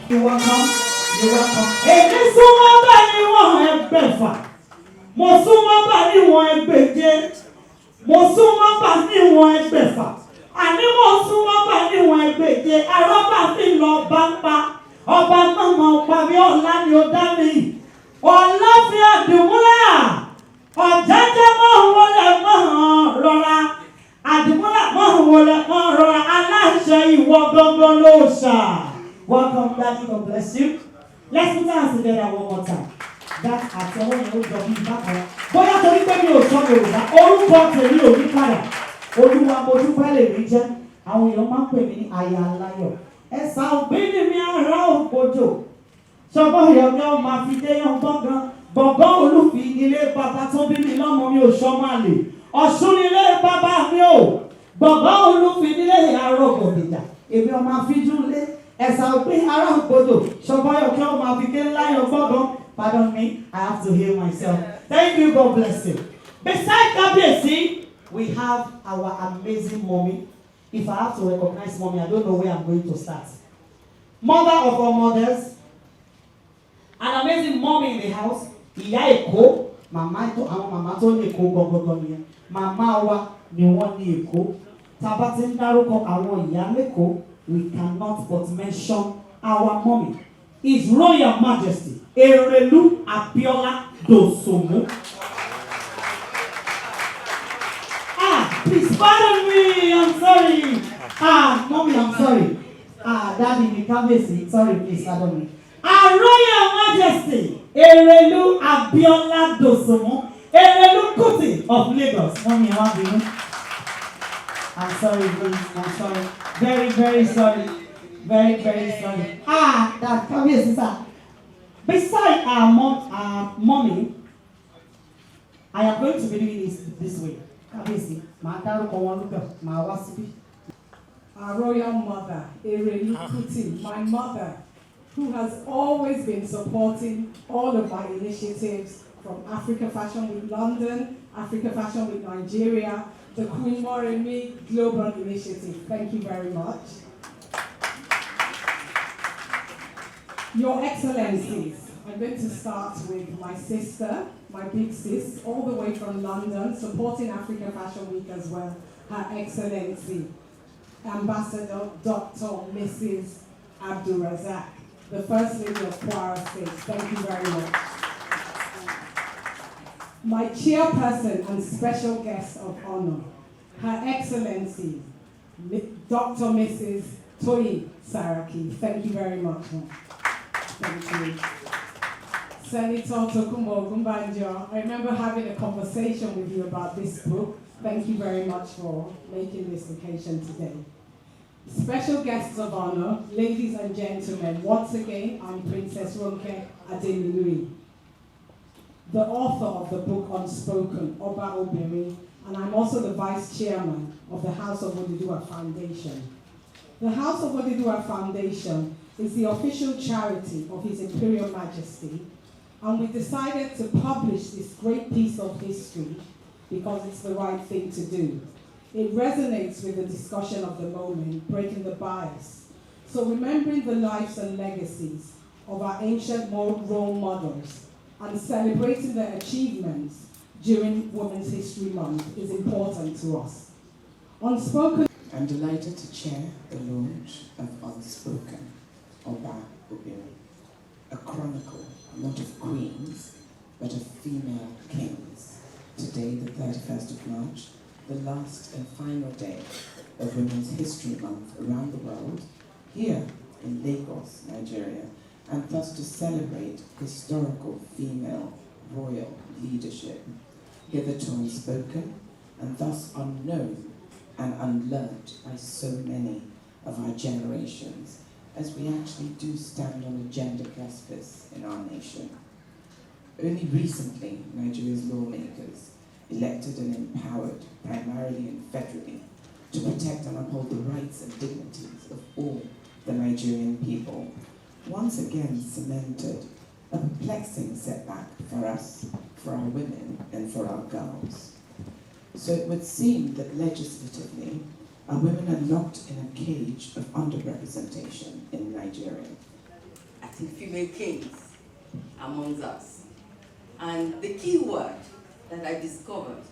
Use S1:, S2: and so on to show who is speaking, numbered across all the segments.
S1: You're welcome. You're welcome. Èmi súnmọ́ bá níwọ̀n ẹgbẹ̀fà. Mo súnmọ́ bá níwọ̀n ẹgbẹ̀je. Mo súnmọ́ bá níwọ̀n ẹgbẹ̀fà. Àní mo súnmọ́ bá níwọ̀n ẹgbẹ̀je. Arọ́bà fi lọ bá ń pa. Ọba mọ̀mọ́ pàmí ọ̀la ni ó dá mi. Ọ̀la fi àdìmúlà. Ọ̀jẹ́jẹ́ mọ̀ wọlé mọ̀ rọra. Àdìmúlà mọ̀ wọlé mọ̀ rọra. Aláṣẹ ìwọ gbọ́ngbọ́n ló ṣà. Welcome, Daddy. God bless you. Let's put our hands together one more time. That's at the one who got me back. Bóyá torí pé mi ò sọ Yorùbá, orúkọ tèmi ò ní padà. Olúwa mo dúpẹ́ lèmi jẹ́. Àwọn èèyàn máa ń pè mí ní aya aláyọ̀. Ẹ̀sà òbíní mi ará òkòjò. Ṣọgbọ́n ìyọ̀gá ọmọ àfidéyàn gbọ́ngàn. Gbọ̀ngàn olúfi ilé bàbá tó bí mi lọ́mọ mi ò ṣọmọ àlè. Ọ̀ṣun ilé bàbá mi ò. Gbọ̀ngàn olúfi nílé àrògòdìjà. Èmi ọmọ àfijú lé. Ẹ̀sà òbí ará òkòjò. Ṣọgbọ́n ìyọ̀gá ọmọ àfidéyàn láyọ̀ gbọ́ngàn. Pardon me, I have to hear myself. Thank you, God bless you. Besides Kabiyesi, we have our amazing mommy. If I have to recognize mommy, I don't know where I'm going to start. Mother of all mothers, an amazing mommy in the house. Ìyá Èkó, màmá tó àwọn màmá tó ní Èkó gbọgbọgbọ nìyẹn. Màmá wa ni wọ́n ní Èkó. Tá bá ti ń dárúkọ àwọn ìyá lÉkòó, we cannot but mention our mommy. His Royal Majesty Erelu Abiola Dosunmu. Please pardon me, I'm sorry. Mommy, I'm sorry. Daddy, you can't miss. Sorry, please pardon me. Our Royal Majesty Erelu Abiola Dosunmu. Erelu Kuti of Lagos. Mommy, I want you. I'm sorry, please. I'm sorry. Very, very sorry. Very, very sorry. That come here, sister. Beside our mommy, I am going to be doing this way.
S2: Our royal mother, Erelu Kuti, my mother, who has always been supporting all of my initiatives from Africa Fashion Week London, Africa Fashion Week Nigeria, the Queen Moremi Global Initiative. Thank you very much. Your Excellencies, I'm going to start with my sister, my big sis, all the way from London, supporting Africa Fashion Week as well, Her Excellency, Ambassador Dr. Mrs. Abdulrazak, the First Lady of Kwara State. Thank you very much. My chairperson and special guest of honor, Her Excellency, Dr. Mrs. Toyi Saraki. Thank you very much. Thank you. Senator Tokumbo Gumbanjo, I remember having a conversation with you about this book. Thank you very much for making this occasion today. Special guests of honor, ladies and gentlemen, once again, I'm Princess Ronke Ademinui, the author of the book Unspoken, OBINRIN, and I'm also the vice chairman of the House of Odùduwà Foundation. The House of Odùduwà Foundation is the official charity of His Imperial Majesty, and we decided to publish this great piece of history because it's the right thing to do. It resonates with the discussion of the moment, breaking the bias. So remembering the lives and legacies of our ancient role models and celebrating their achievements during Women's History Month is important to us. Unspoken.
S3: I'm delighted to chair the launch of Unspoken, OBINRIN, a chronicle not of queens, but of female kings. Today, the 31st of March, the last and final day of Women's History Month around the world, here in Lagos, Nigeria, and thus to celebrate historical female royal leadership, hitherto unspoken and thus unknown and unlearned by so many of our generations, as we actually do stand on a gender precipice in our nation. Only recently, Nigeria's lawmakers, elected and empowered primarily and federally, to protect and uphold the rights and dignities of all the Nigerian people, once again cemented a perplexing setback for us, for our women, and for our girls. So it would seem that legislatively, our women are locked in a cage of underrepresentation in Nigeria.
S4: I think female kings amongst us. And the key word that I discovered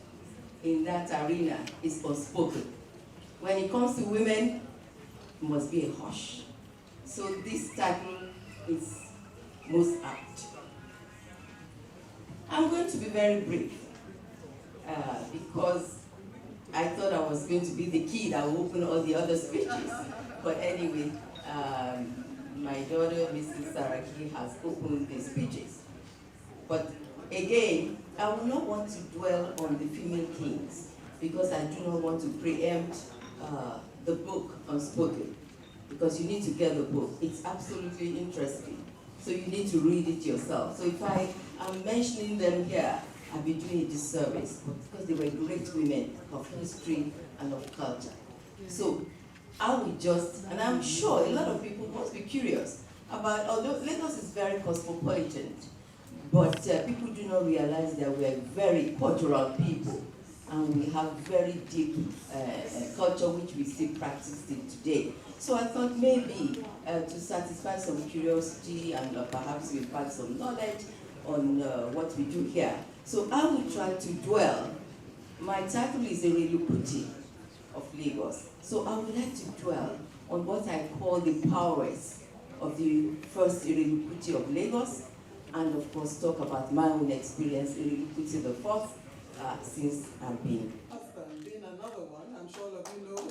S4: in that arena is unspoken. When it comes to women, it must be a hush. So this title is most apt. I'm going to be very brief because I thought I was going to be the key that will open all the other speeches. But anyway, my daughter, Mrs. Saraki, has opened the speeches. But again, I will not want to dwell on the female kings because I do not want to preempt the book Unspoken, because you need to get the book. It's absolutely interesting. So you need to read it yourself. So if I am mentioning them here, I'll be doing a disservice because they were great women of history and of culture. So I would just, and I'm sure a lot of people must be curious about, although Lagos is very cosmopolitan, but people do not realize that we are very cultural people and we have very deep culture which we still practice till today. So I thought maybe to satisfy some curiosity and perhaps we'll pass some knowledge on what we do here. So I will try to dwell. My title is a Relukuti of Lagos. So I would like to dwell on what I call the powers of the first Relukuti of Lagos, and of course talk about my own experience in Relukuti the fourth since I've been.
S5: Husband being another one, I'm sure all of you know.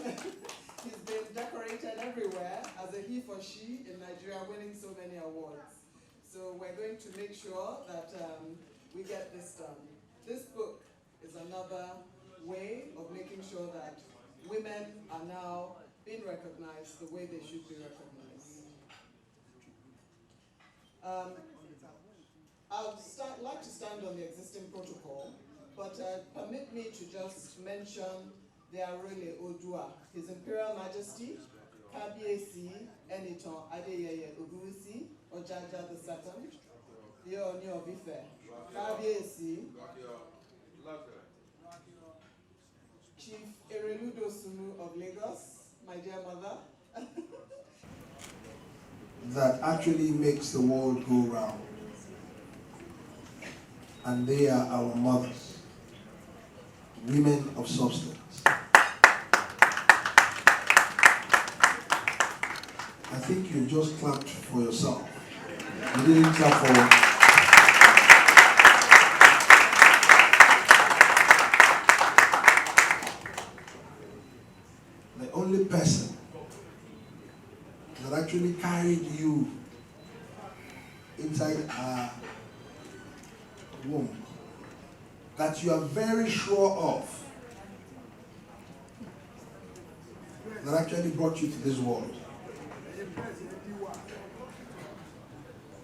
S5: He's been decorated everywhere as a he for she in Nigeria, winning so many awards. So we're going to make sure that we get this done. This book is another way of making sure that women are now being recognized the way they should be recognized. I'd like to stand on the existing protocol, but permit me to just mention the Arole Odua, His Imperial Majesty, Kabiesi Eniton Adeyeye Oguwusi Ojaja II, the Ooni of Ife, Kabiesi, Chief Ereludo Sunu of Lagos, my dear mother.
S6: That actually makes the world go round. And they are our mothers, women of substance. I think you just clapped for yourself. You didn't clap for... The only person that actually carried you inside her womb, that you are very sure of, that actually brought you to this world,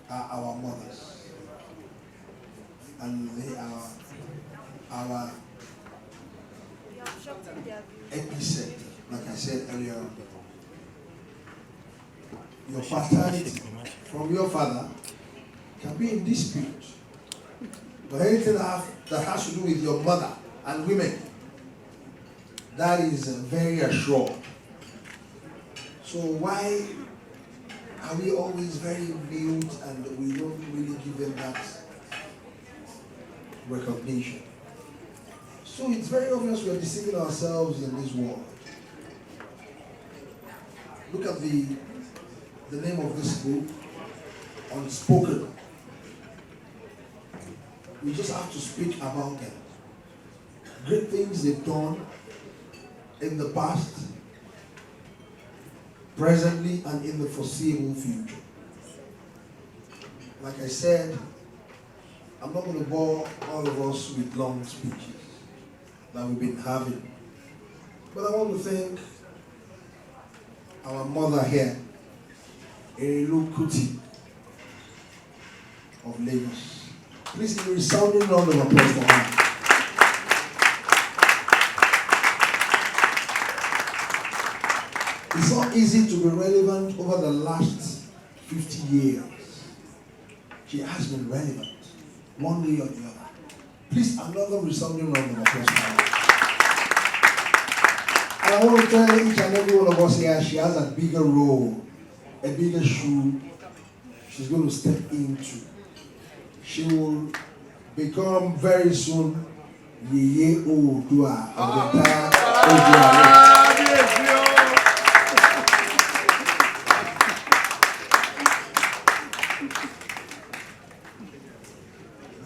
S6: are our mothers. And they are our epicenter, like I said earlier. Your paternity from your father can be in dispute. But anything that has to do with your mother and women. That is very assured. So why are we always very mute and we don't really give them that recognition? So it's very obvious we are deceiving ourselves in this world. Look at the name of this book, Unspoken. We just have to speak about them. Great things they've done in the past, presently, and in the foreseeable future. Like I said, I'm not going to bore all of us with long speeches that we've been having. But I want to thank our mother here, Erilu Kuti of Lagos. Please give a resounding round of applause for her. It's not easy to be relevant over the last 50 years. She has been relevant, one way or the other. Please, another resounding round of applause for her. And I want to tell each and every one of us here, she has a bigger role, a bigger shoe she's going to step into. She will become very soon Yeye Oodua of the entire OBA.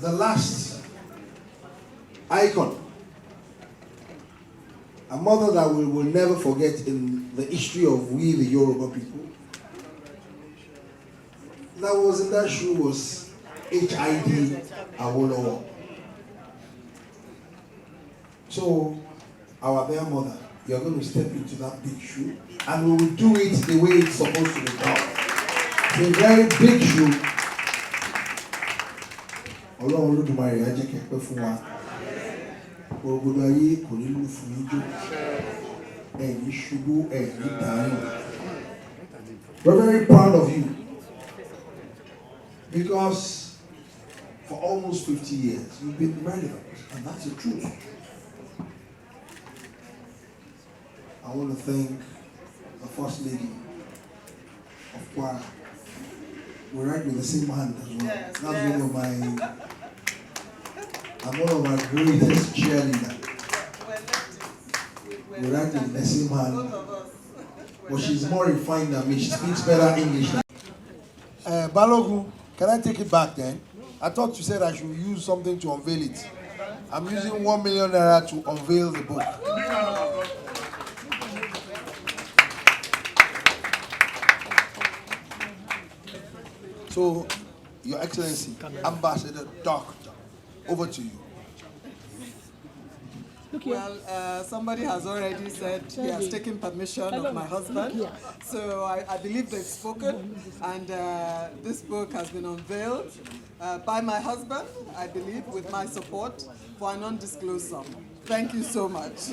S6: The last icon, a mother that we will never forget in the history of we the Yoruba people, that was in that shoe was HID Awolowo. So, our dear mother, you're going to step into that big shoe, and we will do it the way it's supposed to be done. It's a very big shoe. Ọlọ́run Olódùmarè á jẹ́ kẹ́ pẹ́ fún wa. Gbogbo ayé kò ní lù fún yín jó. Ẹ̀yin ṣubú, ẹ̀yin dànù. We're very proud of you because for almost 50 years you've been relevant, and that's the truth. I want to thank the First Lady of Kwara. We write with the same hand as well.
S5: Yes,
S6: That's one of my, I'm one of my greatest cheerleaders. We write with the same hand.
S5: Both of us.
S6: But she's more refined than me. She speaks better English than me. Balogun, can I take it back then? I thought you said I should use something to unveil it. I'm using 1 million naira to unveil the book. So, Your Excellency, Ambassador Doctor, over to you.
S5: Well, somebody has already said he has taken permission of my husband. So I believe they've spoken, and this book has been unveiled by my husband, I believe, with my support for an undisclosed sum. Thank you so much.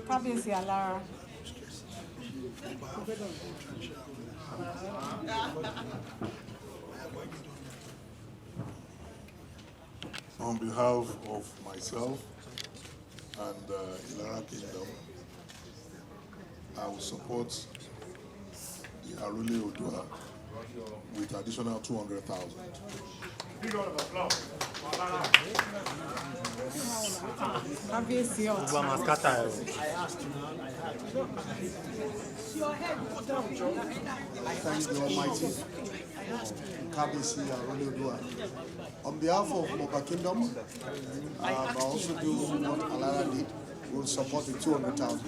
S2: Kábíyèsí Alára.
S7: On behalf of myself and Ilara Kingdom, I will support the Arule Odua with additional 200,000.
S2: Kábíyèsí ọ̀tún.
S7: Thank the Almighty, Kabisi Arule Odua. On behalf of Moba Kingdom, I also do what Alara did. We'll support the 200,000.